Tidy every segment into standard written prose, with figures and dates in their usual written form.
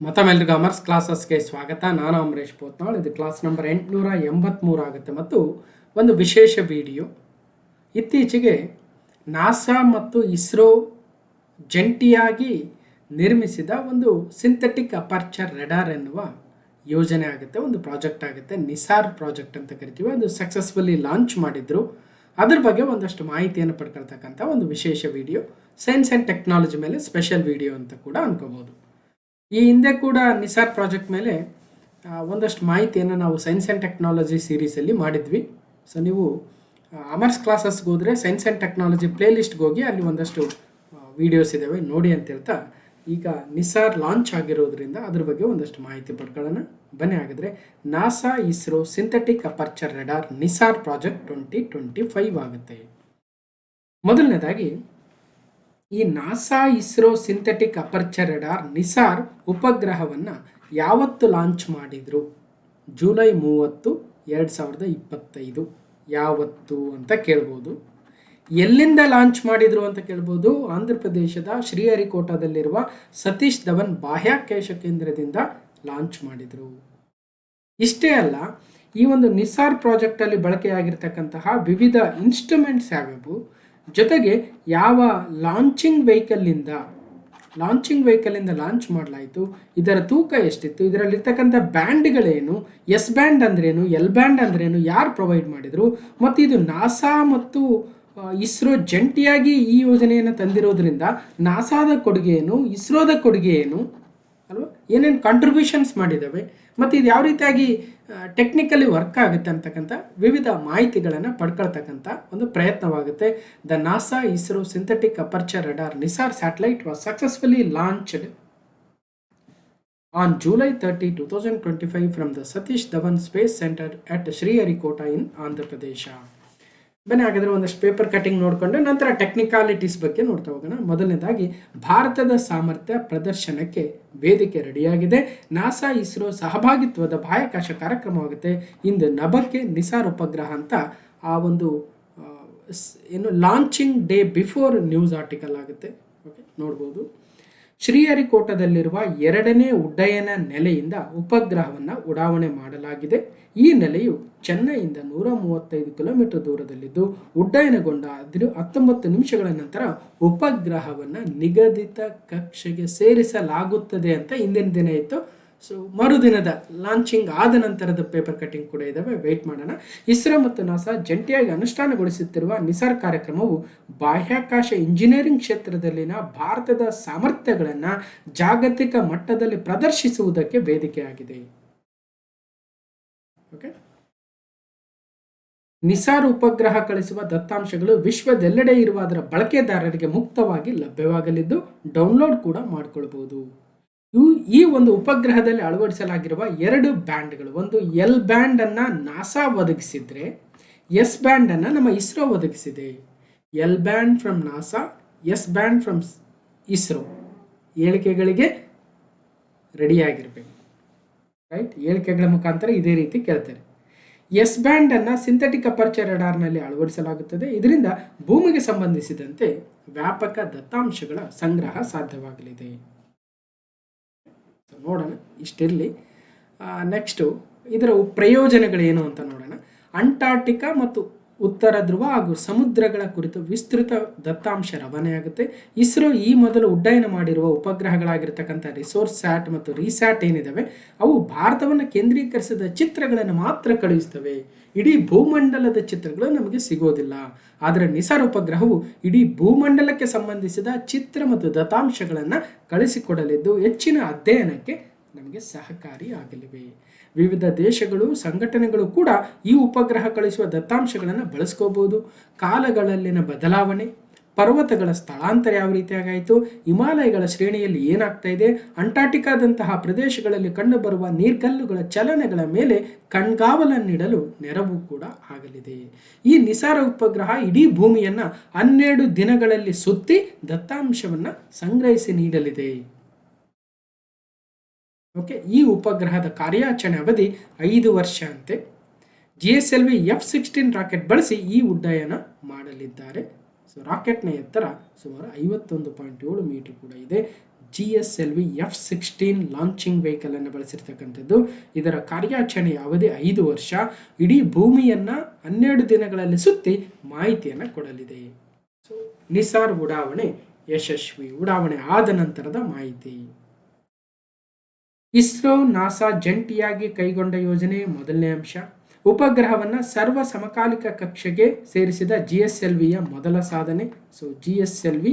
ಮತ್ತೊಮ್ಮೆಲ್ಲರಿಗೂ commerce ಕ್ಲಾಸಸ್ಗೆ ಸ್ವಾಗತ. ನಾನು ಅಮರೇಶ್ ಪೋತ್ನಾಳ್. ಇದು ಕ್ಲಾಸ್ ನಂಬರ್ 883 ಆಗುತ್ತೆ ಮತ್ತು ಒಂದು ವಿಶೇಷ ವಿಡಿಯೋ. ಇತ್ತೀಚೆಗೆ ನಾಸಾ ಮತ್ತು ಇಸ್ರೋ ಜಂಟಿಯಾಗಿ ನಿರ್ಮಿಸಿದ ಒಂದು ಸಿಂಥೆಟಿಕ್ ಅಪರ್ಚರ್ ರೆಡಾರ್ ಎನ್ನುವ ಯೋಜನೆ ಆಗುತ್ತೆ, ಒಂದು ಪ್ರಾಜೆಕ್ಟ್ ಆಗುತ್ತೆ. ನಿಸಾರ್ ಪ್ರಾಜೆಕ್ಟ್ ಅಂತ ಕರಿತೀವಿ. ಅದು ಸಕ್ಸಸ್ಫುಲಿ ಲಾಂಚ್ ಮಾಡಿದ್ರು. ಅದ್ರ ಬಗ್ಗೆ ಒಂದಷ್ಟು ಮಾಹಿತಿಯನ್ನು ಪಡ್ಕೊಳ್ತಕ್ಕಂಥ ಒಂದು ವಿಶೇಷ ವಿಡಿಯೋ. ಸೈನ್ಸ್ ಆ್ಯಂಡ್ ಟೆಕ್ನಾಲಜಿ ಮೇಲೆ ಸ್ಪೆಷಲ್ ವಿಡಿಯೋ ಅಂತ ಕೂಡ ಅನ್ಕೋಬೋದು. ಈ ಹಿಂದೆ ಕೂಡ ನಿಸಾರ್ ಪ್ರಾಜೆಕ್ಟ್ ಮೇಲೆ ಒಂದಷ್ಟು ಮಾಹಿತಿಯನ್ನು ನಾವು ಸೈನ್ಸ್ ಆ್ಯಂಡ್ ಟೆಕ್ನಾಲಜಿ ಸೀರೀಸಲ್ಲಿ ಮಾಡಿದ್ವಿ. ಸೊ ನೀವು ಅಮರ್ಸ್ ಕ್ಲಾಸಸ್ಗೆ ಹೋದರೆ ಸೈನ್ಸ್ ಆ್ಯಂಡ್ ಟೆಕ್ನಾಲಜಿ ಪ್ಲೇಲಿಸ್ಟ್ಗೆ ಹೋಗಿ ಅಲ್ಲಿ ಒಂದಷ್ಟು ವೀಡಿಯೋಸ್ ಇದ್ದಾವೆ, ನೋಡಿ ಅಂತ ಹೇಳ್ತಾ ಈಗ ನಿಸಾರ್ ಲಾಂಚ್ ಆಗಿರೋದ್ರಿಂದ ಅದ್ರ ಬಗ್ಗೆ ಒಂದಷ್ಟು ಮಾಹಿತಿ ಪಡ್ಕೊಳ್ಳೋಣ. ಬನ್ನಿ ಹಾಗಿದ್ರೆ. NASA ISRO synthetic aperture radar NISAR project 2025 ಆಗುತ್ತೆ. ಮೊದಲನೇದಾಗಿ ಈ NASA ISRO synthetic aperture radar NISAR ಉಪಗ್ರಹವನ್ನು ಯಾವತ್ತು ಲಾಂಚ್ ಮಾಡಿದರು? ಜುಲೈ 30, 2025. ಯಾವತ್ತು ಅಂತ ಕೇಳ್ಬೋದು. ಎಲ್ಲಿಂದ ಲಾಂಚ್ ಮಾಡಿದರು ಅಂತ ಕೇಳ್ಬೋದು. ಆಂಧ್ರ ಪ್ರದೇಶದ ಶ್ರೀಹರಿಕೋಟಾದಲ್ಲಿರುವ ಸತೀಶ್ ಧವನ್ ಬಾಹ್ಯಾಕಾಶ ಕೇಂದ್ರದಿಂದ ಲಾಂಚ್ ಮಾಡಿದರು. ಇಷ್ಟೇ ಅಲ್ಲ, ಈ ಒಂದು ನಿಸಾರ್ ಪ್ರಾಜೆಕ್ಟಲ್ಲಿ ಬಳಕೆಯಾಗಿರ್ತಕ್ಕಂತಹ ವಿವಿಧ ಇನ್ಸ್ಟ್ರೂಮೆಂಟ್ಸ್ ಯಾವ್ಯಾವು, ಜೊತೆಗೆ ಯಾವ ಲಾಂಚಿಂಗ್ ವೆಹಿಕಲ್ಲಿಂದ ಲಾಂಚ್ ಮಾಡಲಾಯಿತು, ಇದರ ತೂಕ ಎಷ್ಟಿತ್ತು, ಇದರಲ್ಲಿರ್ತಕ್ಕಂಥ ಬ್ಯಾಂಡ್ಗಳೇನು, ಎಸ್ ಬ್ಯಾಂಡ್ ಅಂದ್ರೇನು, ಎಲ್ ಬ್ಯಾಂಡ್ ಅಂದ್ರೇನು, ಯಾರು ಪ್ರೊವೈಡ್ ಮಾಡಿದರು, ಮತ್ತು ಇದು ನಾಸಾ ಮತ್ತು ಇಸ್ರೋ ಜಂಟಿಯಾಗಿ ಈ ಯೋಜನೆಯನ್ನು ತಂದಿರೋದ್ರಿಂದ ನಾಸಾದ ಕೊಡುಗೆ ಏನು, ಇಸ್ರೋದ ಕೊಡುಗೆ ಏನು ಅಲ್ವಾ, ಏನೇನು ಕಾಂಟ್ರಿಬ್ಯೂಷನ್ಸ್ ಮಾಡಿದ್ದಾವೆ, ಮತ್ತು ಇದು ಯಾವ ರೀತಿಯಾಗಿ ಟೆಕ್ನಿಕಲಿ ವರ್ಕ್ ಆಗುತ್ತೆ ಅಂತಕ್ಕಂಥ ವಿವಿಧ ಮಾಹಿತಿಗಳನ್ನು ಪಡ್ಕೊಳ್ತಕ್ಕಂಥ ಒಂದು ಪ್ರಯತ್ನವಾಗುತ್ತೆ. The NASA ISRO synthetic aperture radar NISAR satellite was successfully launched on July 30, 2025 from the Satish Dhawan space centre at Sriharikota in Andhra Pradesh. ಬನ್ನಿ ಹಾಗಾದರೆ ಒಂದಷ್ಟು ಪೇಪರ್ ಕಟಿಂಗ್ ನೋಡಿಕೊಂಡು ನಂತರ ಟೆಕ್ನಿಕಾಲಿಟೀಸ್ ಬಗ್ಗೆ ನೋಡ್ತಾ ಹೋಗೋಣ. ಮೊದಲನೇದಾಗಿ ಭಾರತದ ಸಾಮರ್ಥ್ಯ ಪ್ರದರ್ಶನಕ್ಕೆ ವೇದಿಕೆ ರೆಡಿಯಾಗಿದೆ. ನಾಸಾ ಇಸ್ರೋ ಸಹಭಾಗಿತ್ವದ ಬಾಹ್ಯಾಕಾಶ ಕಾರ್ಯಕ್ರಮವಾಗುತ್ತೆ. ಇಂದು ನಭಕ್ಕೆ ನಿಸಾರ್ ಉಪಗ್ರಹ ಅಂತ ಆ ಒಂದು ಏನು launching day before news article ಆಗುತ್ತೆ. ಓಕೆ, ನೋಡ್ಬೋದು. ಶ್ರೀಹರಿಕೋಟದಲ್ಲಿರುವ 2ನೇ ಉಡ್ಡಯನ ನೆಲೆಯಿಂದ ಉಪಗ್ರಹವನ್ನು ಉಡಾವಣೆ ಮಾಡಲಾಗಿದೆ. ಈ ನೆಲೆಯು ಚೆನ್ನೈಯಿಂದ 135 ಕಿಲೋಮೀಟರ್ ದೂರದಲ್ಲಿದ್ದು ಉಡ್ಡಯನಗೊಂಡ 19 ನಿಮಿಷಗಳ ನಂತರ ಉಪಗ್ರಹವನ್ನು ನಿಗದಿತ ಕಕ್ಷೆಗೆ ಸೇರಿಸಲಾಗುತ್ತದೆ ಅಂತ ಹಿಂದಿನ ದಿನ ಇತ್ತು. ಸೊ ಮರುದಿನದ ಲಾಂಚಿಂಗ್ ಆದ ನಂತರದ ಪೇಪರ್ ಕಟಿಂಗ್ ಕೂಡ ಇದ್ದಾವೆ, ವೆಯ್ಟ್ ಮಾಡೋಣ. ಇಸ್ರೋ ಮತ್ತು ನಾಸಾ ಜಂಟಿಯಾಗಿ ಅನುಷ್ಠಾನಗೊಳಿಸುತ್ತಿರುವ ನಿಸಾರ್ ಕಾರ್ಯಕ್ರಮವು ಬಾಹ್ಯಾಕಾಶ ಇಂಜಿನಿಯರಿಂಗ್ ಕ್ಷೇತ್ರದಲ್ಲಿನ ಭಾರತದ ಸಾಮರ್ಥ್ಯಗಳನ್ನು ಜಾಗತಿಕ ಮಟ್ಟದಲ್ಲಿ ಪ್ರದರ್ಶಿಸುವುದಕ್ಕೆ ವೇದಿಕೆಯಾಗಿದೆ. ಓಕೆ, ನಿಸಾರ್ ಉಪಗ್ರಹ ಕಳಿಸುವ ದತ್ತಾಂಶಗಳು ವಿಶ್ವದೆಲ್ಲೆಡೆ ಇರುವ ಅದರ ಬಳಕೆದಾರರಿಗೆ ಮುಕ್ತವಾಗಿ ಲಭ್ಯವಾಗಲಿದ್ದು ಡೌನ್ಲೋಡ್ ಕೂಡ ಮಾಡಿಕೊಳ್ಬಹುದು. ಈ ಒಂದು ಉಪಗ್ರಹದಲ್ಲಿ ಅಳವಡಿಸಲಾಗಿರುವ 2 ಬ್ಯಾಂಡ್ಗಳು, ಒಂದು ಎಲ್ ಬ್ಯಾಂಡ್ ಅನ್ನು ನಾಸಾ ಒದಗಿಸಿದ್ರೆ ಎಸ್ ಬ್ಯಾಂಡ್ ಅನ್ನು ನಮ್ಮ ಇಸ್ರೋ ಒದಗಿಸಿದೆ. L band from NASA, S band from ISRO. ಹೇಳಿಕೆಗಳಿಗೆ ರೆಡಿಯಾಗಿರ್ಬೇಕು, ರೈಟ್? ಹೇಳಿಕೆಗಳ ಮುಖಾಂತರ ಇದೇ ರೀತಿ ಕೇಳ್ತಾರೆ. ಎಸ್ ಬ್ಯಾಂಡ್ ಅನ್ನು ಸಿಂಥೆಟಿಕ್ ಅಪರ್ಚರ್ ರೆಡಾರ್ನಲ್ಲಿ ಅಳವಡಿಸಲಾಗುತ್ತದೆ. ಇದರಿಂದ ಭೂಮಿಗೆ ಸಂಬಂಧಿಸಿದಂತೆ ವ್ಯಾಪಕ ದತ್ತಾಂಶಗಳ ಸಂಗ್ರಹ ಸಾಧ್ಯವಾಗಲಿದೆ. ನೋಡೋಣ, ಇಷ್ಟಿರಲಿ. ನೆಕ್ಸ್ಟು ಇದರ ಪ್ರಯೋಜನಗಳೇನು ಅಂತ ನೋಡೋಣ. ಅಂಟಾರ್ಟಿಕಾ ಮತ್ತು ಉತ್ತರ ಧ್ರುವ ಹಾಗೂ ಸಮುದ್ರಗಳ ಕುರಿತು ವಿಸ್ತೃತ ದತ್ತಾಂಶ ರವಾನೆಯಾಗುತ್ತೆ. ಇಸ್ರೋ ಈ ಮೊದಲು ಉಡ್ಡಯನ ಮಾಡಿರುವ ಉಪಗ್ರಹಗಳಾಗಿರ್ತಕ್ಕಂಥ ರಿಸೋರ್ಸ್ ಸ್ಯಾಟ್ ಮತ್ತು ರೀಸ್ಯಾಟ್ ಏನಿದ್ದಾವೆ ಅವು ಭಾರತವನ್ನು ಕೇಂದ್ರೀಕರಿಸಿದ ಚಿತ್ರಗಳನ್ನು ಮಾತ್ರ ಕಳುಹಿಸ್ತವೆ. ಇಡೀ ಭೂಮಂಡಲದ ಚಿತ್ರಗಳು ನಮಗೆ ಸಿಗೋದಿಲ್ಲ. ಆದರೆ ನಿಸಾರ್ ಉಪಗ್ರಹವು ಇಡೀ ಭೂಮಂಡಲಕ್ಕೆ ಸಂಬಂಧಿಸಿದ ಚಿತ್ರ ಮತ್ತು ದತ್ತಾಂಶಗಳನ್ನು ಕಳಿಸಿಕೊಡಲಿದ್ದು ಹೆಚ್ಚಿನ ಅಧ್ಯಯನಕ್ಕೆ ನಮಗೆ ಸಹಕಾರಿಯಾಗಲಿವೆ. ವಿವಿಧ ದೇಶಗಳು, ಸಂಘಟನೆಗಳು ಕೂಡ ಈ ಉಪಗ್ರಹ ಕಳಿಸುವ ದತ್ತಾಂಶಗಳನ್ನು ಬಳಸ್ಕೋಬಹುದು. ಕಾಲಗಳಲ್ಲಿನ ಬದಲಾವಣೆ, ಪರ್ವತಗಳ ಸ್ಥಳಾಂತರ ಯಾವ ರೀತಿಯಾಗಾಯಿತು, ಹಿಮಾಲಯಗಳ ಶ್ರೇಣಿಯಲ್ಲಿ ಏನಾಗ್ತಾ ಇದೆ, ಅಂಟಾರ್ಟಿಕಾದಂತಹ ಪ್ರದೇಶಗಳಲ್ಲಿ ಕಂಡುಬರುವ ನೀರ್ಗಲ್ಲುಗಳ ಚಲನೆಗಳ ಮೇಲೆ ಕಣ್ಗಾವಲನ್ನಿಡಲು ನೆರವು ಕೂಡ ಆಗಲಿದೆ. ಈ ನಿಸಾರ್ ಉಪಗ್ರಹ ಇಡೀ ಭೂಮಿಯನ್ನು 12 ದಿನಗಳಲ್ಲಿ ಸುತ್ತಿ ದತ್ತಾಂಶವನ್ನು ಸಂಗ್ರಹಿಸಿ ನೀಡಲಿದೆ. ಓಕೆ, ಈ ಉಪಗ್ರಹದ ಕಾರ್ಯಾಚರಣೆ ಅವಧಿ 5 ವರ್ಷ ಅಂತೆ. GSLV F-16 ರಾಕೆಟ್ ಬಳಸಿ ಈ ಉಡ್ಡಯನ ಮಾಡಲಿದ್ದಾರೆ. ಸೊ ರಾಕೆಟ್ನ ಎತ್ತರ ಸುಮಾರು 51.7 ಮೀಟರ್ ಕೂಡ ಇದೆ. GSLV F-16 ಲಾಂಚಿಂಗ್ ವೆಹಿಕಲ್ ಅನ್ನು ಬಳಸಿರ್ತಕ್ಕಂಥದ್ದು. ಇದರ ಕಾರ್ಯಾಚರಣೆಯ ಅವಧಿ 5 ವರ್ಷ. ಇಡೀ ಭೂಮಿಯನ್ನು 12 ದಿನಗಳಲ್ಲಿ ಸುತ್ತಿ ಮಾಹಿತಿಯನ್ನು ಕೊಡಲಿದೆ. ಸೊ ನಿಸಾರ್ ಉಡಾವಣೆ ಯಶಸ್ವಿ. ಉಡಾವಣೆ ಆದ ನಂತರದ ಮಾಹಿತಿ. ಇಸ್ರೋ ನಾಸಾ ಜಂಟಿಯಾಗಿ ಕೈಗೊಂಡ ಯೋಜನೆ ಮೊದಲನೇ ಅಂಶ. ಉಪಗ್ರಹವನ್ನು ಸರ್ವ ಸಮಕಾಲಿಕ ಕಕ್ಷೆಗೆ ಸೇರಿಸಿದ GSLVಯ ಮೊದಲ ಸಾಧನೆ. ಸೊ GSLV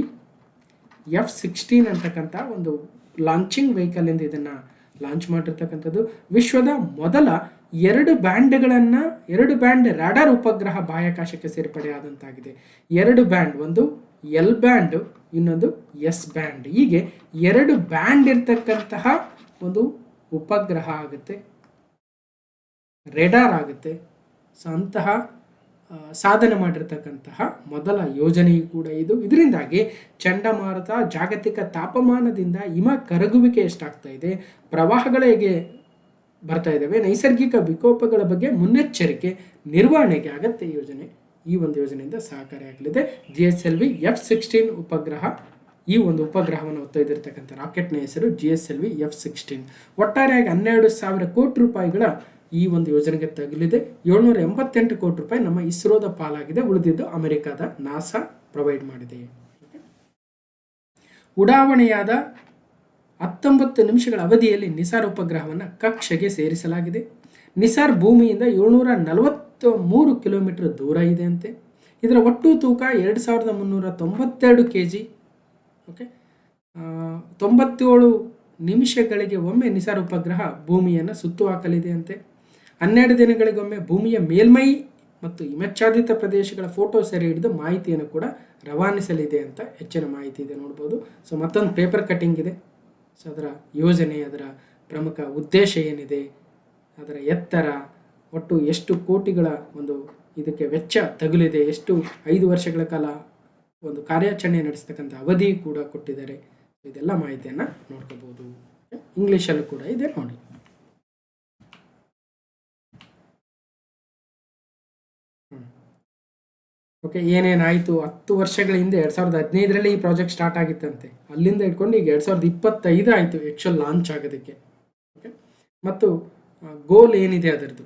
F-16 ಅಂತಕ್ಕಂಥ ಒಂದು ಲಾಂಚಿಂಗ್ ವೆಹಿಕಲ್ ಇಂದ ಇದನ್ನು ಲಾಂಚ್ ಮಾಡಿರ್ತಕ್ಕಂಥದ್ದು. ವಿಶ್ವದ ಮೊದಲ 2 ಬ್ಯಾಂಡ್ ರಾಡಾರ್ ಉಪಗ್ರಹ ಬಾಹ್ಯಾಕಾಶಕ್ಕೆ ಸೇರ್ಪಡೆಯಾದಂತಾಗಿದೆ. 2 ಬ್ಯಾಂಡ್, ಒಂದು L ಬ್ಯಾಂಡ್, ಇನ್ನೊಂದು S ಬ್ಯಾಂಡ್. ಹೀಗೆ 2 ಬ್ಯಾಂಡ್ ಇರ್ತಕ್ಕಂತಹ ಒಂದು ಉಪಗ್ರಹ ಆಗುತ್ತೆ, ರೆಡಾರ್ ಆಗುತ್ತೆ. ಸೊ ಅಂತಹ ಸಾಧನೆ ಮಾಡಿರ್ತಕ್ಕಂತಹ ಮೊದಲ ಯೋಜನೆಯೂ ಕೂಡ ಇದು. ಇದರಿಂದಾಗಿ ಚಂಡಮಾರುತ, ಜಾಗತಿಕ ತಾಪಮಾನದಿಂದ ಹಿಮ ಕರಗುವಿಕೆ ಎಷ್ಟಾಗ್ತಾ ಇದೆ, ಪ್ರವಾಹಗಳು ಹೇಗೆ ಬರ್ತಾ ಇದ್ದಾವೆ, ನೈಸರ್ಗಿಕ ವಿಕೋಪಗಳ ಬಗ್ಗೆ ಮುನ್ನೆಚ್ಚರಿಕೆ ನಿರ್ವಹಣೆಗೆ ಅಗತ್ಯ ಯೋಜನೆ. ಈ ಒಂದು ಯೋಜನೆಯಿಂದ ಸಹಕಾರಿಯಾಗಲಿದೆ. GSLV F-16 ಉಪಗ್ರಹ. ಈ ಒಂದು ಉಪಗ್ರಹವನ್ನು ಹೊತ್ತೊಯ್ದಿರ್ತಕ್ಕಂಥ ರಾಕೆಟ್ನ ಹೆಸರು GSLV F-16. ಒಟ್ಟಾರೆಯಾಗಿ 12,000 ಕೋಟಿ ರೂಪಾಯಿಗಳ ಈ ಒಂದು ಯೋಜನೆಗೆ ತಗಲಿದೆ. 788 ಕೋಟಿ ರೂಪಾಯಿ ನಮ್ಮ ಇಸ್ರೋದ ಪಾಲಾಗಿದೆ. ಉಳಿದಿದ್ದು ಅಮೆರಿಕದ ನಾಸಾ ಪ್ರೊವೈಡ್ ಮಾಡಿದೆ. ಉಡಾವಣೆಯಾದ 19 ನಿಮಿಷಗಳ ಅವಧಿಯಲ್ಲಿ ನಿಸಾರ್ ಉಪಗ್ರಹವನ್ನು ಕಕ್ಷೆಗೆ ಸೇರಿಸಲಾಗಿದೆ. ನಿಸಾರ್ ಭೂಮಿಯಿಂದ 743 ಕಿಲೋಮೀಟರ್ ದೂರ ಇದೆ ಅಂತೆ. ಇದರ ಒಟ್ಟು ತೂಕ 2392 kg. ಓಕೆ, 97 ನಿಮಿಷಗಳಿಗೆ ಒಮ್ಮೆ ನಿಸಾರ್ ಉಪಗ್ರಹ ಭೂಮಿಯನ್ನು ಸುತ್ತು ಹಾಕಲಿದೆ ಅಂತೆ. 12 ದಿನಗಳಿಗೊಮ್ಮೆ ಭೂಮಿಯ ಮೇಲ್ಮೈ ಮತ್ತು ಹಿಮಚ್ಛಾದಿತ ಪ್ರದೇಶಗಳ ಫೋಟೋ ಸೆರೆ ಹಿಡಿದು ಮಾಹಿತಿಯನ್ನು ಕೂಡ ರವಾನಿಸಲಿದೆ ಅಂತ ಹೆಚ್ಚಿನ ಮಾಹಿತಿ ಇದೆ, ನೋಡ್ಬೋದು. ಸೊ ಮತ್ತೊಂದು ಪೇಪರ್ ಕಟ್ಟಿಂಗ್ ಇದೆ. ಸೊ ಅದರ ಯೋಜನೆ, ಅದರ ಪ್ರಮುಖ ಉದ್ದೇಶ ಏನಿದೆ, ಅದರ ಎತ್ತರ, ಒಟ್ಟು ಎಷ್ಟು ಕೋಟಿಗಳ ಒಂದು ಇದಕ್ಕೆ ವೆಚ್ಚ ತಗುಲಿದೆ, ಎಷ್ಟು 5 ವರ್ಷಗಳ ಕಾಲ ಒಂದು ಕಾರ್ಯಾಚರಣೆ ನಡೆಸ್ತಕ್ಕಂಥ ಅವಧಿ ಕೂಡ ಕೊಟ್ಟಿದ್ದಾರೆ. ಇದೆಲ್ಲ ಮಾಹಿತಿಯನ್ನು ನೋಡ್ಕೋಬಹುದು. ಇಂಗ್ಲೀಷಲ್ಲೂ ಕೂಡ ಇದೆ, ನೋಡಿ. ಓಕೆ, ಏನೇನಾಯಿತು? 10 ವರ್ಷಗಳ ಹಿಂದೆ 2015ರಲ್ಲಿ ಈ ಪ್ರಾಜೆಕ್ಟ್ ಸ್ಟಾರ್ಟ್ ಆಗಿತ್ತಂತೆ. ಅಲ್ಲಿಂದ ಇಟ್ಕೊಂಡು ಈಗ 2025 ಆಯಿತು ಆ್ಯಕ್ಚುಲ್ ಲಾಂಚ್ ಆಗೋದಕ್ಕೆ. ಓಕೆ, ಮತ್ತು ಗೋಲ್ ಏನಿದೆ ಅದರದ್ದು,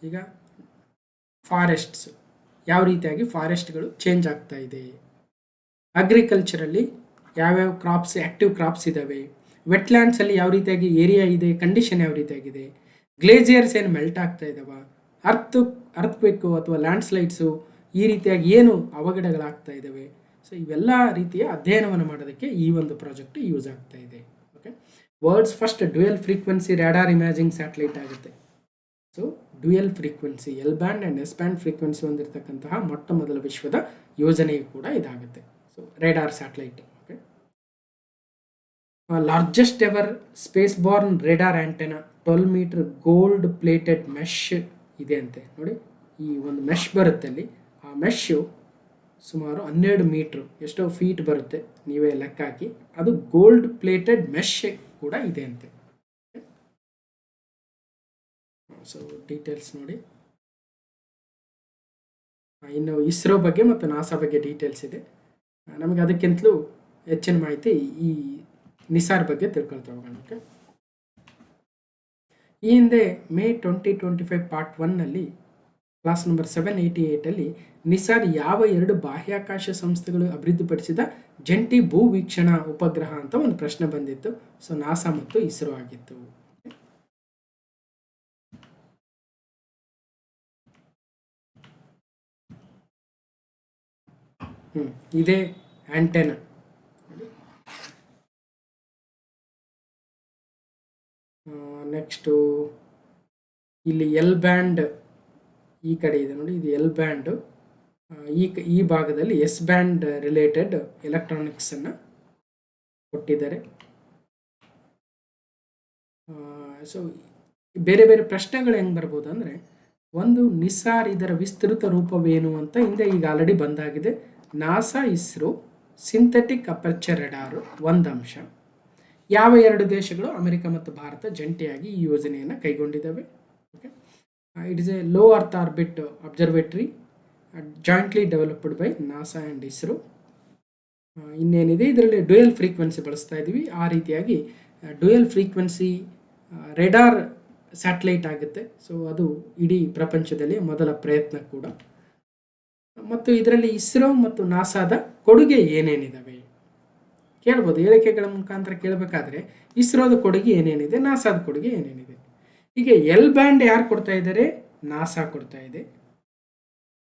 ಈಗ ಫಾರೆಸ್ಟ್ಸ್ ಯಾವ ರೀತಿಯಾಗಿ ಫಾರೆಸ್ಟ್ಗಳು ಚೇಂಜ್ ಆಗ್ತಾ ಇದೆ, ಅಗ್ರಿಕಲ್ಚರಲ್ಲಿ ಯಾವ್ಯಾವ ಕ್ರಾಪ್ಸ್, ಆ್ಯಕ್ಟಿವ್ ಕ್ರಾಪ್ಸ್ ಇದ್ದಾವೆ, ವೆಟ್ಲ್ಯಾಂಡ್ಸಲ್ಲಿ ಯಾವ ರೀತಿಯಾಗಿ ಏರಿಯಾ ಇದೆ, ಕಂಡೀಷನ್ ಯಾವ ರೀತಿಯಾಗಿದೆ, ಗ್ಲೇಜಿಯರ್ಸ್ ಏನು ಮೆಲ್ಟ್ ಆಗ್ತಾ ಇದ್ದಾವ, ಅರ್ಥಕ್ವೇಕು ಅಥವಾ ಲ್ಯಾಂಡ್ಸ್ಲೈಡ್ಸು ಈ ರೀತಿಯಾಗಿ ಏನು ಅವಘಡಗಳಾಗ್ತಾ ಇದ್ದಾವೆ. ಸೊ ಇವೆಲ್ಲ ರೀತಿಯ ಅಧ್ಯಯನವನ್ನು ಮಾಡೋದಕ್ಕೆ ಈ ಒಂದು ಪ್ರಾಜೆಕ್ಟ್ ಯೂಸ್ ಆಗ್ತಾ ಇದೆ. Okay, world's first dual frequency radar imaging satellite ಆಗುತ್ತೆ. So dual frequency L band and S band frequency ಹೊಂದಿರತಕ್ಕಂತಹ ಮೊಟ್ಟ ಮೊದಲ ವಿಶ್ವದ ಯೋಜನೆಯು ಕೂಡ ಇದಾಗುತ್ತೆ. So radar satellite. Okay, largest ever spaceborne radar antenna 12 metre gold plated mesh ಇದೆ ಅಂತೆ. ನೋಡಿ, ಈ ಒಂದು ಮೆಶ್ ಬರುತ್ತೆ ಅಲ್ಲಿ, ಆ ಮೆಶ್ಶು ಸುಮಾರು 12 ಮೀಟ್ರು, ಎಷ್ಟೋ ಫೀಟ್ ಬರುತ್ತೆ, ನೀವೇ ಲೆಕ್ಕ ಹಾಕಿ. ಅದು ಗೋಲ್ಡ್ ಪ್ಲೇಟೆಡ್ ಮೆಶ್ ಕೂಡ ಇದೆ ಅಂತೆ. ಸೊ ಡೀಟೇಲ್ಸ್ ನೋಡಿ. ಇನ್ನು ಇಸ್ರೋ ಬಗ್ಗೆ ಮತ್ತು ನಾಸಾ ಬಗ್ಗೆ ಡೀಟೇಲ್ಸ್ ಇದೆ. ನಮಗೆ ಅದಕ್ಕಿಂತಲೂ ಹೆಚ್ಚಿನ ಮಾಹಿತಿ ಈ ನಿಸಾರ್ ಬಗ್ಗೆ ತಿಳ್ಕೊಳ್ತಾ ಹೋಗೋಣ. ಓಕೆ, ಈ ಹಿಂದೆ ಮೇ 2025 ಪಾರ್ಟ್ 1ನಲ್ಲಿ ಕ್ಲಾಸ್ ನಂಬರ್ 788ಅಲ್ಲಿ ನಿಸಾರ್ ಯಾವ 2 ಬಾಹ್ಯಾಕಾಶ ಸಂಸ್ಥೆಗಳು ಅಭಿವೃದ್ಧಿಪಡಿಸಿದ ಜಂಟಿ ಭೂ ವೀಕ್ಷಣಾ ಉಪಗ್ರಹ ಅಂತ ಒಂದು ಪ್ರಶ್ನೆ ಬಂದಿತ್ತು. ಸೊ ನಾಸಾ ಮತ್ತು ಇಸ್ರೋ ಆಗಿತ್ತು. ಇದೇ ಆಂಟೆನಾ. ನೆಕ್ಸ್ಟು ಇಲ್ಲಿ L ಬ್ಯಾಂಡ್ ಈ ಕಡೆ ಇದೆ ನೋಡಿ, ಇದು L ಬ್ಯಾಂಡು. ಈ ಭಾಗದಲ್ಲಿ S ಬ್ಯಾಂಡ್ ರಿಲೇಟೆಡ್ ಎಲೆಕ್ಟ್ರಾನಿಕ್ಸನ್ನು ಕೊಟ್ಟಿದ್ದಾರೆ. ಸೊ ಬೇರೆ ಬೇರೆ ಪ್ರಶ್ನೆಗಳು ಹೆಂಗೆ ಬರ್ಬೋದು ಅಂದರೆ, ಒಂದು ನಿಸಾರ್ ಇದರ ವಿಸ್ತೃತ ರೂಪವೇನು ಅಂತ ಹಿಂದೆ ಈಗ ಆಲ್ರೆಡಿ ಬಂದಾಗಿದೆ. NASA ISRO synthetic aperture radar ಒಂದು ಅಂಶ. ಯಾವ 2 ದೇಶಗಳು, ಅಮೆರಿಕ ಮತ್ತು ಭಾರತ, ಜಂಟಿಯಾಗಿ ಈ ಯೋಜನೆಯನ್ನು ಕೈಗೊಂಡಿದ್ದಾವೆ. Okay, it is a low earth orbit observatory jointly developed by NASA and ISRO. ಇನ್ನೇನಿದೆ ಇದರಲ್ಲಿ ಡ್ಯುಯಲ್ ಫ್ರೀಕ್ವೆನ್ಸಿ ಬಳಸ್ತಾ ಇದ್ದೀವಿ. ಆ ರೀತಿಯಾಗಿ ಡ್ಯುಯಲ್ ಫ್ರೀಕ್ವೆನ್ಸಿ ರೆಡಾರ್ ಸ್ಯಾಟಲೈಟ್ ಆಗುತ್ತೆ. ಸೊ ಅದು ಇಡೀ ಪ್ರಪಂಚದಲ್ಲಿ ಮೊದಲ ಪ್ರಯತ್ನ ಕೂಡ. ಮತ್ತು ಇದರಲ್ಲಿ ಇಸ್ರೋ ಮತ್ತು ನಾಸಾದ ಕೊಡುಗೆ ಏನೇನಿದ್ದಾವೆ ಕೇಳ್ಬೋದು. ಹೇಳಿಕೆಗಳ ಮುಖಾಂತರ ಕೇಳಬೇಕಾದ್ರೆ ಇಸ್ರೋದ ಕೊಡುಗೆ ಏನೇನಿದೆ, ನಾಸಾದ ಕೊಡುಗೆ ಏನೇನಿದೆ. ಹೀಗೆ ಎಲ್ ಬ್ಯಾಂಡ್ ಯಾರು ಕೊಡ್ತಾ ಇದ್ದಾರೆ? ನಾಸಾ ಕೊಡ್ತಾ ಇದೆ.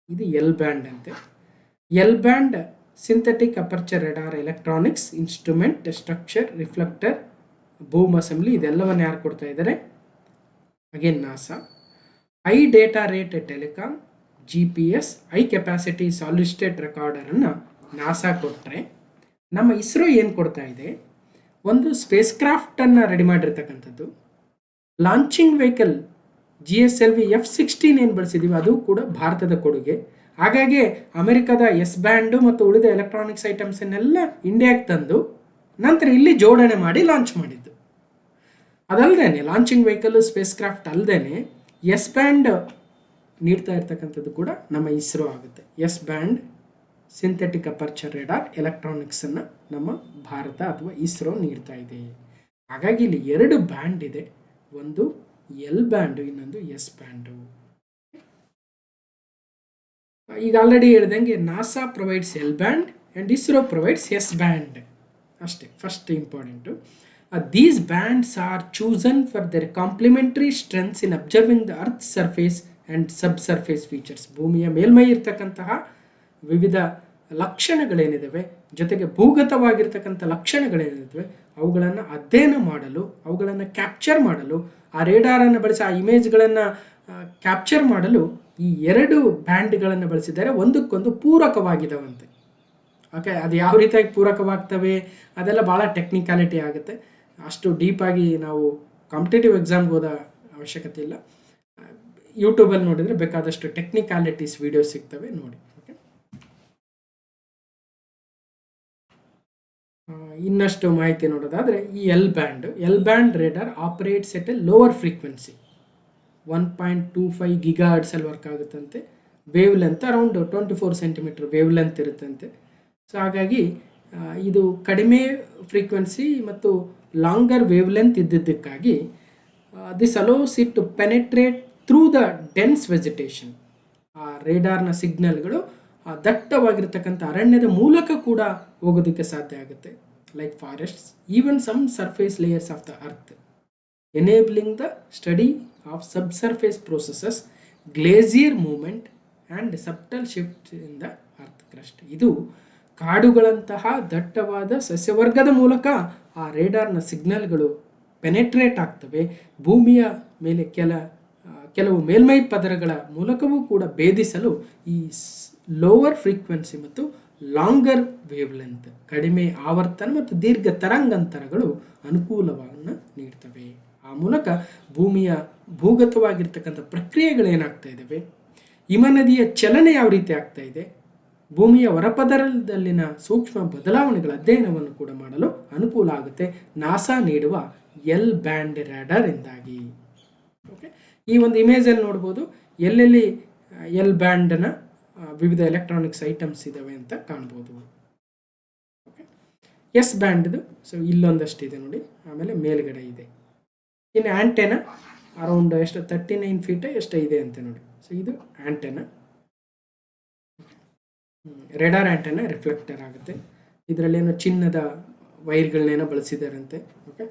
ಇದು ಎಲ್ ಬ್ಯಾಂಡ್ ಅಂತೆ. L band synthetic aperture radar electronics instrument structure reflector boom assembly ಇದೆಲ್ಲವನ್ನು ಯಾರು ಕೊಡ್ತಾ ಇದ್ದಾರೆ? Again NASA. High data rate telecom GPS high capacity solid state ರೆಕಾರ್ಡರನ್ನು ನಾಸಾ ಕೊಟ್ಟರೆ, ನಮ್ಮ ಇಸ್ರೋ ಏನು ಕೊಡ್ತಾ ಇದೆ? ಒಂದು ಸ್ಪೇಸ್ ಕ್ರಾಫ್ಟನ್ನು ರೆಡಿ ಮಾಡಿರ್ತಕ್ಕಂಥದ್ದು. ಲಾಂಚಿಂಗ್ ವೆಹಿಕಲ್ GSLV F-16 ಏನು ಬಳಸಿದ್ದೀವಿ ಅದು ಕೂಡ ಭಾರತದ ಕೊಡುಗೆ. ಹಾಗಾಗಿ ಅಮೆರಿಕದ ಎಸ್ ಬ್ಯಾಂಡು ಮತ್ತು ಉಳಿದ ಎಲೆಕ್ಟ್ರಾನಿಕ್ಸ್ ಐಟಮ್ಸನ್ನೆಲ್ಲ ಇಂಡಿಯಾಗೆ ತಂದು ನಂತರ ಇಲ್ಲಿ ಜೋಡಣೆ ಮಾಡಿ ಲಾಂಚ್ ಮಾಡಿದ್ದು. ಅದಲ್ಲದೆ ಲಾಂಚಿಂಗ್ ವೆಹಿಕಲ್ ಸ್ಪೇಸ್ ಕ್ರಾಫ್ಟ್ ಅಲ್ಲದೆ ಎಸ್ ಬ್ಯಾಂಡ್ ನೀಡ್ತಾ ಇರ್ತಕ್ಕಂಥದ್ದು ಕೂಡ ನಮ್ಮ ಇಸ್ರೋ ಆಗುತ್ತೆ. S band synthetic aperture radar ಎಲೆಕ್ಟ್ರಾನಿಕ್ಸನ್ನು ನಮ್ಮ ಭಾರತ ಅಥವಾ ಇಸ್ರೋ ನೀಡ್ತಾ ಇದೆ. ಹಾಗಾಗಿ ಇಲ್ಲಿ 2 ಬ್ಯಾಂಡ್ ಇದೆ, ಒಂದು ಎಲ್ ಬ್ಯಾಂಡು, ಇನ್ನೊಂದು ಎಸ್ ಬ್ಯಾಂಡು. ಈಗ ಆಲ್ರೆಡಿ ಹೇಳ್ದಂಗೆ NASA provides L band and ISRO provides S band ಅಷ್ಟೇ. First important, these bands are chosen for their complementary strengths in observing the earth surface and subsurface features. ಭೂಮಿಯ ಮೇಲ್ಮೈ ಇರ್ತಕ್ಕಂತಹ ವಿವಿಧ ಲಕ್ಷಣಗಳೇನಿದ್ದಾವೆ, ಜೊತೆಗೆ ಭೂಗತವಾಗಿರ್ತಕ್ಕಂಥ ಲಕ್ಷಣಗಳೇನಿದ್ದಾವೆ ಅವುಗಳನ್ನು ಅಧ್ಯಯನ ಮಾಡಲು, ಅವುಗಳನ್ನು ಕ್ಯಾಪ್ಚರ್ ಮಾಡಲು, ಆ ರೇಡಾರನ್ನು ಬಳಸಿ ಆ ಇಮೇಜ್ಗಳನ್ನು ಕ್ಯಾಪ್ಚರ್ ಮಾಡಲು ಈ 2 ಬ್ಯಾಂಡ್ಗಳನ್ನು ಬಳಸಿದ್ದಾರೆ. ಒಂದಕ್ಕೊಂದು ಪೂರಕವಾಗಿದ್ದಾವಂತೆ. ಓಕೆ, ಅದು ಯಾವ ರೀತಿಯಾಗಿ ಪೂರಕವಾಗ್ತವೆ ಅದೆಲ್ಲ ಭಾಳ ಟೆಕ್ನಿಕಾಲಿಟಿ ಆಗುತ್ತೆ. ಅಷ್ಟು ಡೀಪಾಗಿ ನಾವು ಕಾಂಪಿಟೇಟಿವ್ ಎಕ್ಸಾಮ್ಗೆ ಹೋದ ಅವಶ್ಯಕತೆ ಇಲ್ಲ. ಯೂಟ್ಯೂಬಲ್ಲಿ ನೋಡಿದರೆ ಬೇಕಾದಷ್ಟು ಟೆಕ್ನಿಕಾಲಿಟೀಸ್ ವಿಡಿಯೋಸ್ ಸಿಗ್ತವೆ, ನೋಡಿ. ಓಕೆ, ಇನ್ನಷ್ಟು ಮಾಹಿತಿ ನೋಡೋದಾದರೆ ಈ L band radar operates at a lower frequency 1.25 GHz ಅಲ್ಲಿ ವರ್ಕ್ ಆಗುತ್ತಂತೆ. Wavelength around 24 centimetre wavelength ಇರುತ್ತಂತೆ. ಸೊ ಹಾಗಾಗಿ ಇದು ಕಡಿಮೆ ಫ್ರೀಕ್ವೆನ್ಸಿ ಮತ್ತು ಲಾಂಗರ್ ವೇವ್ ಲೆಂತ್ ಇದ್ದಿದ್ದಕ್ಕಾಗಿ this allows it to penetrate through the dense vegetation. ಆ ರೇಡಾರ್ನ ಸಿಗ್ನಲ್ಗಳು ಆ ದಟ್ಟವಾಗಿರ್ತಕ್ಕಂಥ ಅರಣ್ಯದ ಮೂಲಕ ಕೂಡ ಹೋಗೋದಕ್ಕೆ ಸಾಧ್ಯ ಆಗುತ್ತೆ, like forests, even some surface layers of the earth, enabling the study of subsurface processes, glacier movement and subtle shift in the earth crust. ಇದು ಕಾಡುಗಳಂತಹ ದಟ್ಟವಾದ ಸಸ್ಯವರ್ಗದ ಮೂಲಕ ಆ ರೇಡಾರ್ನ ಸಿಗ್ನಲ್ಗಳು ಪೆನೆಟ್ರೇಟ್ ಆಗ್ತವೆ. ಭೂಮಿಯ ಮೇಲೆ ಕೆಲವು ಮೇಲ್ಮೈ ಪದರಗಳ ಮೂಲಕವೂ ಕೂಡ ಭೇದಿಸಲು ಈ ಲೋವರ್ ಫ್ರೀಕ್ವೆನ್ಸಿ ಮತ್ತು ಲಾಂಗರ್ ವೇವ್ ಲೆಂತ್, ಕಡಿಮೆ ಆವರ್ತನ ಮತ್ತು ದೀರ್ಘ ತರಂಗಾಂತರಗಳು ಅನುಕೂಲವನ್ನು ನೀಡ್ತವೆ. ಆ ಮೂಲಕ ಭೂಮಿಯ ಭೂಗತವಾಗಿರ್ತಕ್ಕಂಥ ಪ್ರಕ್ರಿಯೆಗಳೇನಾಗ್ತಾ ಇದ್ದಾವೆ, ಹಿಮನದಿಯ ಚಲನೆ ಯಾವ ರೀತಿ ಆಗ್ತಾ ಇದೆ, ಭೂಮಿಯ ಹೊರಪದರದಲ್ಲಿನ ಸೂಕ್ಷ್ಮ ಬದಲಾವಣೆಗಳ ಅಧ್ಯಯನವನ್ನು ಕೂಡ ಮಾಡಲು ಅನುಕೂಲ ಆಗುತ್ತೆ ನಾಸಾ ನೀಡುವ ಎಲ್ ಬ್ಯಾಂಡ್ ರ್ಯಾಡಾರ್ ಇಂದಾಗಿ. ಓಕೆ, ಈ ಒಂದು ಇಮೇಜಲ್ಲಿ ನೋಡ್ಬೋದು ಎಲ್ಲೆಲ್ಲಿ ಎಲ್ ಬ್ಯಾಂಡ್ನ ವಿವಿಧ ಎಲೆಕ್ಟ್ರಾನಿಕ್ಸ್ ಐಟಮ್ಸ್ ಇದ್ದಾವೆ ಅಂತ ಕಾಣ್ಬೋದು. ಓಕೆ, ಎಸ್ ಬ್ಯಾಂಡ್ದು ಸೊ ಇಲ್ಲೊಂದಷ್ಟಿದೆ ನೋಡಿ, ಆಮೇಲೆ ಮೇಲ್ಗಡೆ ಇದೆ. ಇನ್ನು ಆ್ಯಂಟೆನ ಅರೌಂಡ್ ಎಷ್ಟು 39 ಫೀಟ್ ಎಷ್ಟು ಇದೆ ಅಂತ ನೋಡಿ. ಸೊ ಇದು ಆ್ಯಂಟೆನ, ರೆಡಾರ್ ಆ್ಯಂಟೆನ ರಿಫ್ಲೆಕ್ಟರ್ ಆಗುತ್ತೆ. ಇದರಲ್ಲೇನೋ ಚಿನ್ನದ ವೈರ್ಗಳನ್ನೇನೋ ಬಳಸಿದಾರಂತೆ. ಓಕೆ,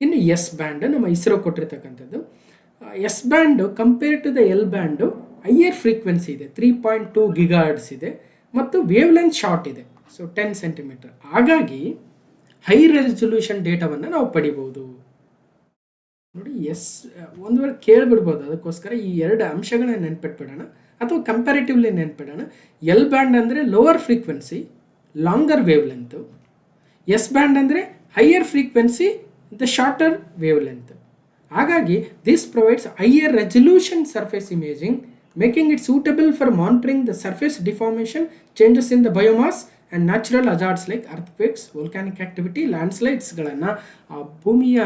ಇನ್ನು ಎಸ್ ಬ್ಯಾಂಡ್ ನಮ್ಮ ಇಸ್ರೋ ಕೊಟ್ಟಿರ್ತಕ್ಕಂಥದ್ದು. S band compare to the L band higher frequency ಇದೆ, 3.2 GHz ಇದೆ, ಮತ್ತು ವೇವ್ ಲೆಂತ್ ಶಾರ್ಟ್ ಇದೆ, ಸೊ 10 ಸೆಂಟಿಮೀಟರ್. ಹಾಗಾಗಿ ಹೈ ರೆಸಲ್ಯೂಷನ್ ಡೇಟಾವನ್ನು ನಾವು ಪಡಿಬೋದು ನೋಡಿ. ಒಂದು ವೇಳೆ ಕೇಳಿಬಿಡ್ಬೋದು, ಅದಕ್ಕೋಸ್ಕರ ಈ 2 ಅಂಶಗಳನ್ನ ನೆನ್ಪಿಟ್ಬಿಡೋಣ ಅಥವಾ ಕಂಪ್ಯಾರಿಟಿವ್ಲಿ ನೆನ್ಪಿಡೋಣ. ಎಲ್ ಬ್ಯಾಂಡ್ ಅಂದರೆ lower frequency, longer wavelength. S band ಅಂದರೆ higher frequency, the shorter wavelength. ಹಾಗಾಗಿ this provides higher resolution surface imaging, making it suitable for monitoring the surface deformation, changes in the biomass and natural hazards like earthquakes, volcanic activity, ಲ್ಯಾಂಡ್ಸ್ಲೈಡ್ಸ್ಗಳನ್ನು ಆ ಭೂಮಿಯ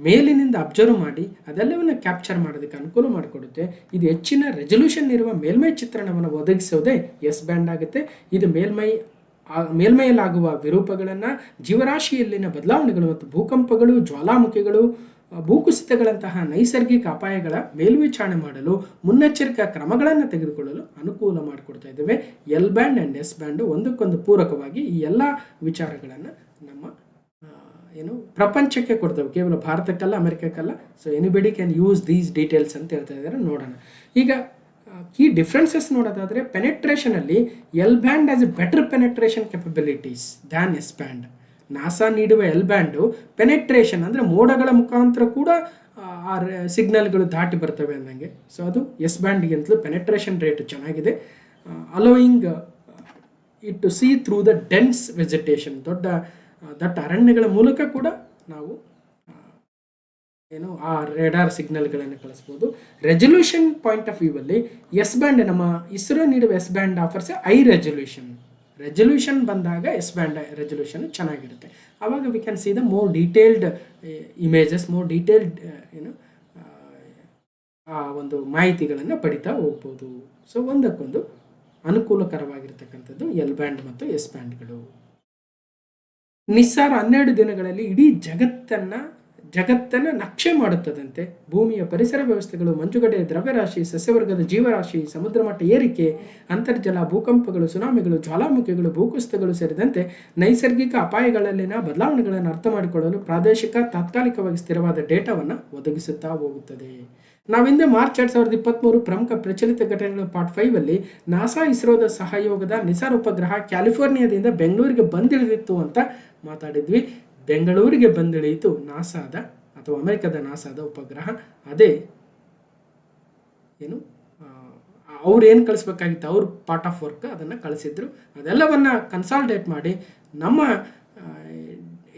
ಮೇಲಿನಿಂದ observe ಮಾಡಿ ಅದೆಲ್ಲವನ್ನು capture ಮಾಡೋದಕ್ಕೆ ಅನುಕೂಲ ಮಾಡಿಕೊಡುತ್ತೆ. ಇದು ಹೆಚ್ಚಿನ ರೆಸಲ್ಯೂಷನ್ ಇರುವ ಮೇಲ್ಮೈ ಚಿತ್ರಣವನ್ನು ಒದಗಿಸೋದೇ ಎಸ್ ಬ್ಯಾಂಡ್ ಆಗುತ್ತೆ. ಇದು ಮೇಲ್ಮೈ ಮೇಲ್ಮೈಯಲ್ಲಾಗುವ ವಿರೂಪಗಳನ್ನು, ಜೀವರಾಶಿಯಲ್ಲಿನ ಬದಲಾವಣೆಗಳು ಮತ್ತು ಭೂಕಂಪಗಳು, ಜ್ವಾಲಾಮುಖಿಗಳು, ಭೂಕುಸಿತಗಳಂತಹ ನೈಸರ್ಗಿಕ ಅಪಾಯಗಳ ಮೇಲ್ವಿಚಾರಣೆ ಮಾಡಲು ಮುನ್ನೆಚ್ಚರಿಕಾ ಕ್ರಮಗಳನ್ನು ತೆಗೆದುಕೊಳ್ಳಲು ಅನುಕೂಲ ಮಾಡಿಕೊಡ್ತಾ ಇದ್ದೇವೆ. L band and S band ಒಂದಕ್ಕೊಂದು ಪೂರಕವಾಗಿ ಈ ಎಲ್ಲ ವಿಚಾರಗಳನ್ನು ನಮ್ಮ ಪ್ರಪಂಚಕ್ಕೆ ಕೊಡ್ತೇವೆ, ಕೇವಲ ಭಾರತಕ್ಕಲ್ಲ, ಅಮೆರಿಕಕ್ಕಲ್ಲ. So anybody can use these details ಅಂತ ಹೇಳ್ತಾ ಇದ್ದಾರೆ. ನೋಡೋಣ ಈಗ ಕೀ ಡಿಫ್ರೆನ್ಸಸ್ ನೋಡೋದಾದರೆ, ಪೆನೆಟ್ರೇಷನಲ್ಲಿ L band as a better penetration capabilities than S band. NASA ನೀಡುವ ಎಲ್ ಬ್ಯಾಂಡು ಪೆನೆಟ್ರೇಷನ್ ಅಂದರೆ ಮೋಡಗಳ ಮುಖಾಂತರ ಕೂಡ ಆ ಸಿಗ್ನಲ್ಗಳು ದಾಟಿ ಬರ್ತವೆ ಅಂದಂಗೆ. ಸೊ ಅದು ಎಸ್ ಬ್ಯಾಂಡ್ಗಿಂತಲೂ ಪೆನೆಟ್ರೇಷನ್ ರೇಟ್ ಚೆನ್ನಾಗಿದೆ. Allowing it to see through the dense vegetation, ದಟ್ಟ ಅರಣ್ಯಗಳ ಮೂಲಕ ಕೂಡ ನಾವು ಆ ರೇಡಾರ್ ಸಿಗ್ನಲ್ಗಳನ್ನು ಕಳಿಸ್ಬೋದು. ರೆಸಲ್ಯೂಷನ್ ಪಾಯಿಂಟ್ ಆಫ್ ವ್ಯೂವಲ್ಲಿ ಎಸ್ ಬ್ಯಾಂಡ್, ನಮ್ಮ ಇಸ್ರೋ ನೀಡುವ S band offers high resolution ಬಂದಾಗ ಎಸ್ ಬ್ಯಾಂಡ್ ರೆಸಲ್ಯೂಷನ್ ಚೆನ್ನಾಗಿರುತ್ತೆ. ಆವಾಗ we can see the more detailed images, more detailed ಆ ಒಂದು ಮಾಹಿತಿಗಳನ್ನು ಪಡಿತಾ ಹೋಗ್ಬೋದು. ಸೊ ಒಂದಕ್ಕೊಂದು ಅನುಕೂಲಕರವಾಗಿರ್ತಕ್ಕಂಥದ್ದು ಎಲ್ ಬ್ಯಾಂಡ್ ಮತ್ತು ಎಸ್ ಬ್ಯಾಂಡ್ಗಳು. ನಿಸ್ಸಾರ್ 12 ದಿನಗಳಲ್ಲಿ ಇಡೀ ಜಗತ್ತನ್ನು ನಕ್ಷೆ ಮಾಡುತ್ತದಂತೆ. ಭೂಮಿಯ ಪರಿಸರ ವ್ಯವಸ್ಥೆಗಳು, ಮಂಜುಗಡ್ಡೆ, ದ್ರವ್ಯರಾಶಿ, ಸಸ್ಯವರ್ಗದ ಜೀವರಾಶಿ, ಸಮುದ್ರ ಮಟ್ಟ ಏರಿಕೆ, ಅಂತರ್ಜಲ, ಭೂಕಂಪಗಳು, ಸುನಾಮಿಗಳು, ಜ್ವಾಲಾಮುಖಿಗಳು, ಭೂಕುಸಿತಗಳು ಸೇರಿದಂತೆ ನೈಸರ್ಗಿಕ ಅಪಾಯಗಳಲ್ಲಿನ ಬದಲಾವಣೆಗಳನ್ನು ಅರ್ಥ ಮಾಡಿಕೊಳ್ಳಲು ಪ್ರಾದೇಶಿಕ, ತಾತ್ಕಾಲಿಕವಾಗಿ ಸ್ಥಿರವಾದ ಡೇಟಾವನ್ನು ಒದಗಿಸುತ್ತಾ ಹೋಗುತ್ತದೆ. ನಾವಿಂದು ಮಾರ್ಚ್ 2023 ಪ್ರಮುಖ ಪ್ರಚಲಿತ ಘಟನೆಗಳು ಪಾರ್ಟ್ 5 ನಾಸಾ ಇಸ್ರೋದ ಸಹಯೋಗದ ನಿಸಾರ್ ಉಪಗ್ರಹ ಕ್ಯಾಲಿಫೋರ್ನಿಯಾದಿಂದ ಬೆಂಗಳೂರಿಗೆ ಬಂದಿಳಿದಿತ್ತು ಅಂತ ಮಾತಾಡಿದ್ವಿ. ಬೆಂಗಳೂರಿಗೆ ಬಂದಿಳಿಯಿತು ನಾಸಾದ ಅಥವಾ ಅಮೆರಿಕದ ನಾಸಾದ ಉಪಗ್ರಹ. ಅದೇ ಅವ್ರು ಏನು ಕಳಿಸ್ಬೇಕಾಗಿತ್ತು, ಅವ್ರ ಪಾರ್ಟ್ ಆಫ್ ವರ್ಕ್ ಅದನ್ನು ಕಳಿಸಿದ್ರು. ಅದೆಲ್ಲವನ್ನು ಕನ್ಸಾಲ್ಟೇಟ್ ಮಾಡಿ ನಮ್ಮ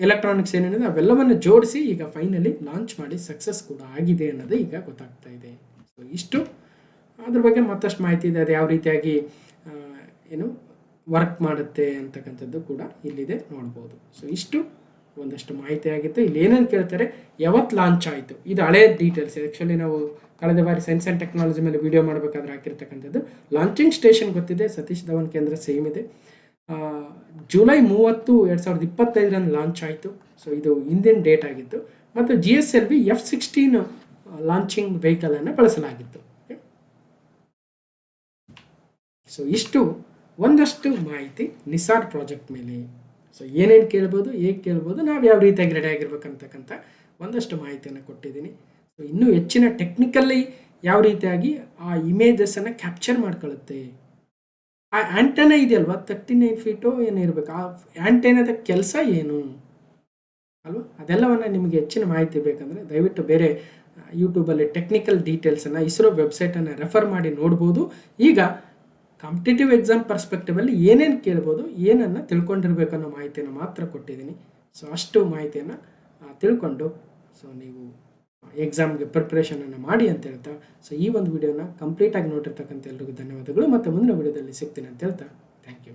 ಎಲೆಕ್ಟ್ರಾನಿಕ್ಸ್ ಏನೇನಿದೆ ಅವೆಲ್ಲವನ್ನು ಜೋಡಿಸಿ ಈಗ ಫೈನಲಿ ಲಾಂಚ್ ಮಾಡಿ ಸಕ್ಸಸ್ ಕೂಡ ಆಗಿದೆ ಅನ್ನೋದು ಈಗ ಗೊತ್ತಾಗ್ತಾ ಇದೆ. ಸೊ ಇಷ್ಟು ಅದ್ರ ಬಗ್ಗೆ ಮತ್ತಷ್ಟು ಮಾಹಿತಿ ಇದೆ, ಅದು ಯಾವ ರೀತಿಯಾಗಿ ವರ್ಕ್ ಮಾಡುತ್ತೆ ಅಂತಕ್ಕಂಥದ್ದು ಕೂಡ ಇಲ್ಲಿದೆ, ನೋಡ್ಬೋದು. ಸೊ ಇಷ್ಟು ಒಂದಷ್ಟು ಮಾಹಿತಿ ಆಗಿತ್ತು. ಇಲ್ಲಿ ಏನೇನು ಕೇಳ್ತಾರೆ, ಯಾವತ್ತು ಲಾಂಚ್ ಆಯಿತು, ಇದು ಹಳೆ ಡೀಟೇಲ್ಸ್. ಆ್ಯಕ್ಚುಲಿ ನಾವು ಕಳೆದ ಬಾರಿ ಸೈನ್ಸ್ ಆ್ಯಂಡ್ ಟೆಕ್ನಾಲಜಿ ಮೇಲೆ ವಿಡಿಯೋ ಮಾಡಬೇಕಾದ್ರೆ ಹಾಕಿರ್ತಕ್ಕಂಥದ್ದು. ಲಾಂಚಿಂಗ್ ಸ್ಟೇಷನ್ ಗೊತ್ತಿದೆ, ಸತೀಶ್ ಧವನ್ ಕೇಂದ್ರ ಸೇಮ್ ಇದೆ. ಜುಲೈ 30, 2025 ಲಾಂಚ್ ಆಯಿತು. ಸೊ ಇದು ಇಂದಿನ ಡೇಟ್ ಆಗಿತ್ತು. ಮತ್ತು GSLV F-16 ಲಾಂಚಿಂಗ್ ವೆಹಿಕಲನ್ನು ಬಳಸಲಾಗಿತ್ತು. ಸೊ ಇಷ್ಟು ಒಂದಷ್ಟು ಮಾಹಿತಿ ನಿಸಾರ್ ಪ್ರಾಜೆಕ್ಟ್ ಮೇಲೆ. ಸೊ ಏನೇನು ಕೇಳ್ಬೋದು, ಹೇಗೆ ಕೇಳ್ಬೋದು, ನಾವು ಯಾವ ರೀತಿಯಾಗಿ ರೆಡಿ ಆಗಿರ್ಬೇಕಂತಕ್ಕಂಥ ಒಂದಷ್ಟು ಮಾಹಿತಿಯನ್ನು ಕೊಟ್ಟಿದ್ದೀನಿ. ಸೊ ಇನ್ನೂ ಹೆಚ್ಚಿನ ಟೆಕ್ನಿಕಲ್ಲಿ ಯಾವ ರೀತಿಯಾಗಿ ಆ ಇಮೇಜಸನ್ನು ಕ್ಯಾಪ್ಚರ್ ಮಾಡ್ಕೊಳ್ಳುತ್ತೆ, ಆ ಆ್ಯಂಟೆನಾ ಇದೆಯಲ್ವ 39 ಫೀಟು ಏನಿರಬೇಕು, ಆ ಆ್ಯಂಟೆನಾದ ಕೆಲಸ ಏನು ಅಲ್ವಾ, ಅದೆಲ್ಲವನ್ನು ನಿಮಗೆ ಹೆಚ್ಚಿನ ಮಾಹಿತಿ ಬೇಕಂದರೆ ದಯವಿಟ್ಟು ಬೇರೆ ಯೂಟ್ಯೂಬಲ್ಲಿ ಟೆಕ್ನಿಕಲ್ ಡೀಟೇಲ್ಸನ್ನು ಇಸ್ರೋ ವೆಬ್ಸೈಟನ್ನು ರೆಫರ್ ಮಾಡಿ ನೋಡ್ಬೋದು. ಈಗ ಕಾಂಪಿಟೇಟಿವ್ ಎಕ್ಸಾಮ್ ಪರ್ಸ್ಪೆಕ್ಟಿವಲ್ಲಿ ಏನೇನು ಕೇಳ್ಬೋದು, ಏನನ್ನು ತಿಳ್ಕೊಂಡಿರ್ಬೇಕನ್ನೋ ಮಾಹಿತಿಯನ್ನು ಮಾತ್ರ ಕೊಟ್ಟಿದ್ದೀನಿ. ಸೊ ಅಷ್ಟು ಮಾಹಿತಿಯನ್ನು ತಿಳ್ಕೊಂಡು ಸೊ ನೀವು ಎಕ್ಸಾಮ್ಗೆ ಪ್ರಿಪ್ರೇಷನನ್ನು ಮಾಡಿ ಅಂತ ಹೇಳ್ತಾ, ಸೊ ಈ ಒಂದು ವಿಡಿಯೋನ ಕಂಪ್ಲೀಟಾಗಿ ನೋಡಿರ್ತಕ್ಕಂಥ ಎಲ್ರಿಗೂ ಧನ್ಯವಾದಗಳು. ಮತ್ತು ಮುಂದಿನ ವಿಡಿಯೋದಲ್ಲಿ ಸಿಗ್ತೀನಿ ಅಂತ ಹೇಳ್ತಾ ಥ್ಯಾಂಕ್ ಯು.